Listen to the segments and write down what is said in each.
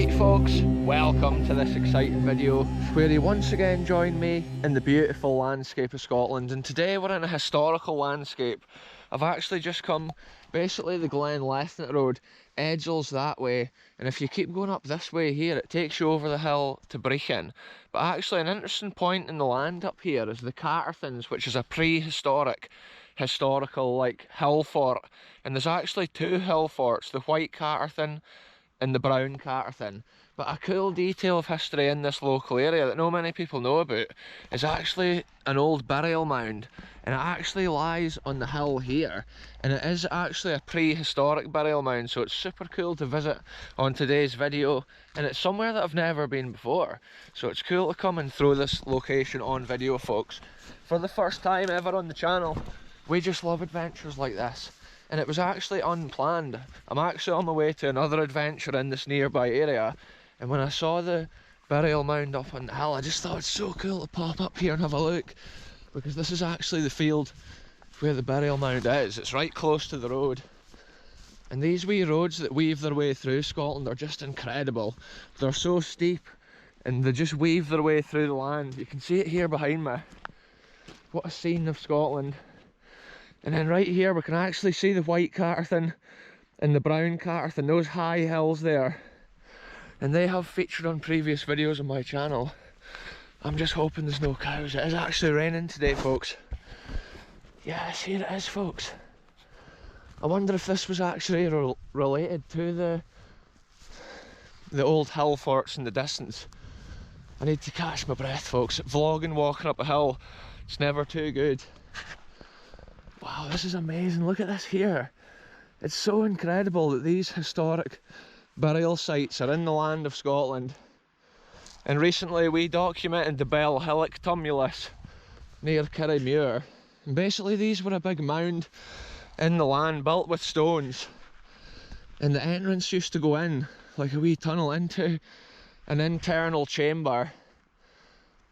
Right folks, welcome to this exciting video where you once again join me in the beautiful landscape of Scotland, and today we're in a historical landscape. I've actually just come, basically the Glen Lethnot road edges that way, and if you keep going up this way here it takes you over the hill to Brechin. But actually an interesting point in the land up here is the Cairns, which is a prehistoric historical like hill fort, and there's actually two hill forts, the white Cairn and the brown Cairn. But a cool detail of history in this local area that not many people know about is actually an old burial mound, and it actually lies on the hill here, and it is actually a prehistoric burial mound, so it's super cool to visit on today's video, and it's somewhere that I've never been before, so it's cool to come and throw this location on video, folks. For the first time ever on the channel, we just love adventures like this. And it was actually unplanned. I'm actually on my way to another adventure in this nearby area, and when I saw the burial mound up on the hill, I just thought it's so cool to pop up here and have a look, because this is actually the field where the burial mound is. It's right close to the road, and these wee roads that weave their way through Scotland are just incredible. They're so steep and they just weave their way through the land. You can see it here behind me. What a scene of Scotland. And then right here we can actually see the white Cairn and the brown Cairn, those high hills there. And they have featured on previous videos on my channel. I'm just hoping there's no cows. It is actually raining today, folks. Yes, here it is, folks. I wonder if this was actually related to the old hill forts in the distance. I need to catch my breath, folks. Vlogging walking up a hill, it's never too good. Wow, this is amazing. Look at this here. It's so incredible that these historic burial sites are in the land of Scotland. And recently we documented the Bell Hillock tumulus near Kirriemuir. And basically these were a big mound in the land built with stones. And the entrance used to go in like a wee tunnel into an internal chamber.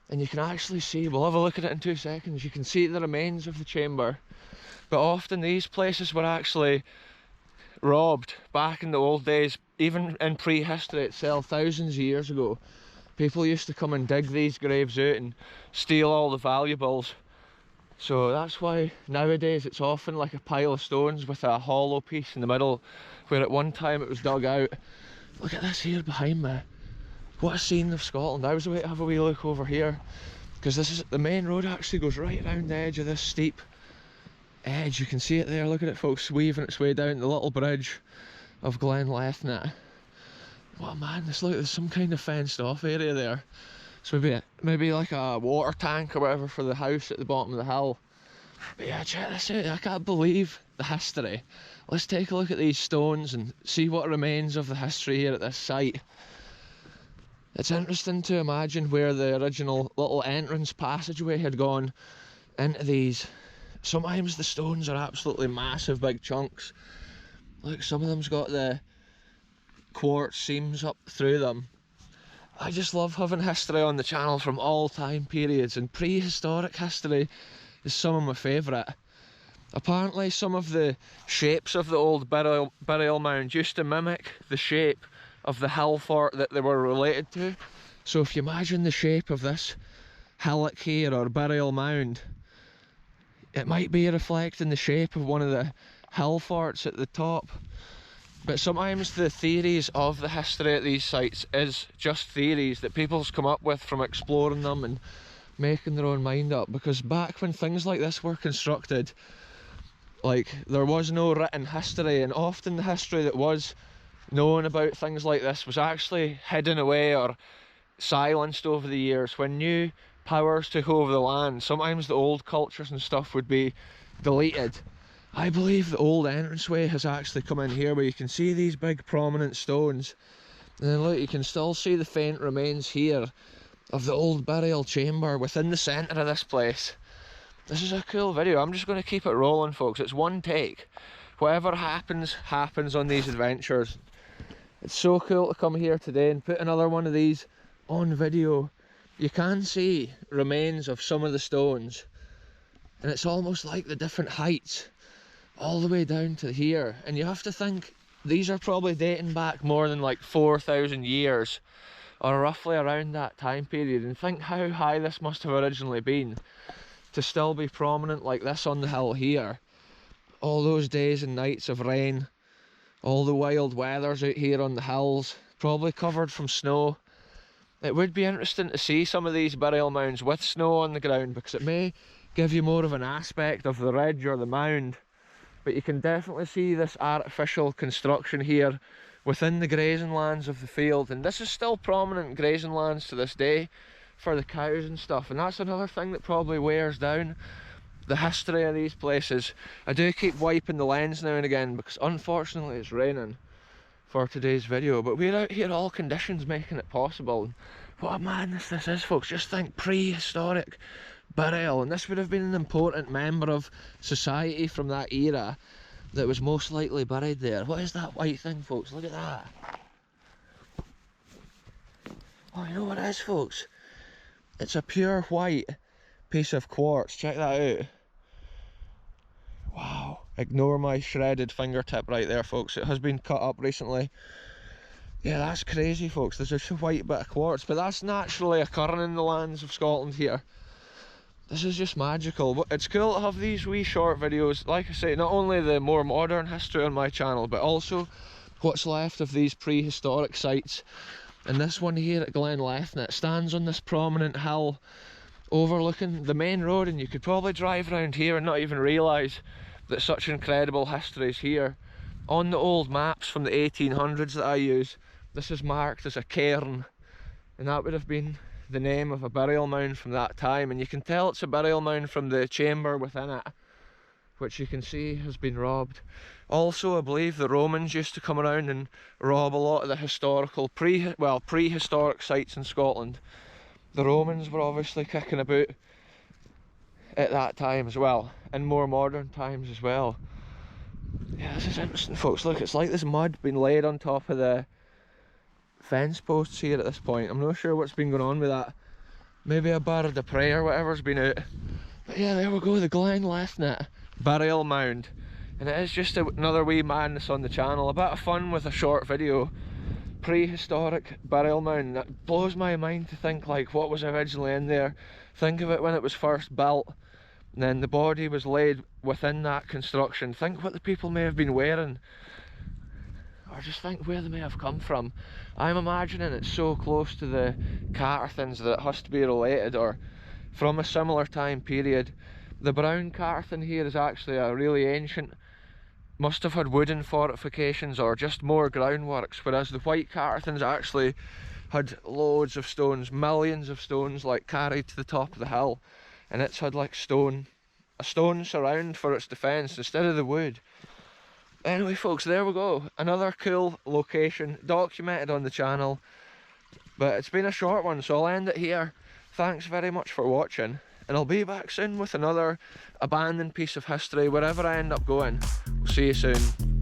And you can actually see, we'll have a look at it in 2 seconds, you can see the remains of the chamber. But often these places were actually robbed back in the old days, even in prehistory itself, thousands of years ago. People used to come and dig these graves out and steal all the valuables. So that's why nowadays it's often like a pile of stones with a hollow piece in the middle, where at one time it was dug out. Look at this here behind me. What a scene of Scotland. I was about to have a wee look over here, because this is the main road actually goes right around the edge of this steep edge. You can see it there. Look at it, folks, weaving its way down the little bridge of Glen Lethnot. What, man, this, look, there's some kind of fenced off area there. So maybe like a water tank or whatever for the house at the bottom of the hill. But yeah, check this out. I can't believe the history. Let's take a look at these stones and see what remains of the history here at this site. It's interesting to imagine where the original little entrance passageway had gone into these. Sometimes the stones are absolutely massive, big chunks. Look, some of them's got the quartz seams up through them. I just love having history on the channel from all time periods, and prehistoric history is some of my favourite. Apparently some of the shapes of the old burial mound used to mimic the shape of the hill fort that they were related to. So if you imagine the shape of this hillock here or burial mound, it might be reflecting the shape of one of the hill forts at the top. But sometimes the theories of the history at these sites is just theories that people's come up with from exploring them and making their own mind up, because back when things like this were constructed, like, there was no written history, and often the history that was known about things like this was actually hidden away or silenced over the years. When new powers took over the land, sometimes the old cultures and stuff would be deleted. I believe the old entranceway has actually come in here, where you can see these big prominent stones, and then look, you can still see the faint remains here of the old burial chamber within the centre of this place. This is a cool video. I'm just going to keep it rolling, folks. It's one take. Whatever happens, happens on these adventures. It's so cool to come here today and put another one of these on video. You can see remains of some of the stones, and it's almost like the different heights all the way down to here. And you have to think, these are probably dating back more than like 4,000 years, or roughly around that time period. And think how high this must have originally been to still be prominent like this on the hill here. All those days and nights of rain, all the wild weathers out here on the hills, probably covered from snow. It would be interesting to see some of these burial mounds with snow on the ground, because it may give you more of an aspect of the ridge or the mound. But you can definitely see this artificial construction here within the grazing lands of the field, and this is still prominent grazing lands to this day for the cows and stuff. And that's another thing that probably wears down the history of these places. I do keep wiping the lens now and again because unfortunately it's raining for today's video, but we're out here, all conditions making it possible. What a madness this is, folks. Just think, prehistoric burial, and this would have been an important member of society from that era that was most likely buried there. What is that white thing, folks? Look at that. Oh, you know what it is, folks? It's a pure white piece of quartz. Check that out. Wow. Ignore my shredded fingertip right there, folks. It has been cut up recently. Yeah, that's crazy, folks. There's just a white bit of quartz, but that's naturally occurring in the lands of Scotland here. This is just magical. But it's cool to have these wee short videos. Like I say, not only the more modern history on my channel, but also what's left of these prehistoric sites. And this one here at Glen Lethnot stands on this prominent hill overlooking the main road, and you could probably drive around here and not even realise that such incredible history is here. On the old maps from the 1800s that I use, this is marked as a cairn, and that would have been the name of a burial mound from that time. And you can tell it's a burial mound from the chamber within it, which you can see has been robbed. Also, I believe the Romans used to come around and rob a lot of the historical prehistoric sites in Scotland. The Romans were obviously kicking about at that time as well, in more modern times as well. Yeah, this is interesting, folks. Look, it's like this mud being laid on top of the fence posts here at this point. I'm not sure what's been going on with that. Maybe a bird of prey or whatever's been out. But yeah, there we go, the Glen Lethnot burial mound. And it is just another wee madness on the channel. A bit of fun with a short video. Prehistoric burial mound. That blows my mind to think, like, what was originally in there. Think of it when it was first built, and then the body was laid within that construction. Think what the people may have been wearing, or just think where they may have come from. I'm imagining it's so close to the Carthens that it has to be related, or from a similar time period. The brown Carthen here is actually a really ancient, must have had wooden fortifications or just more groundworks, whereas the white Carthens actually had loads of stones, millions of stones, like carried to the top of the hill, and it's had like a stone surround for its defence instead of the wood. Anyway, folks, there we go, another cool location documented on the channel, but it's been a short one, so I'll end it here. Thanks very much for watching, and I'll be back soon with another abandoned piece of history wherever I end up going. We'll see you soon.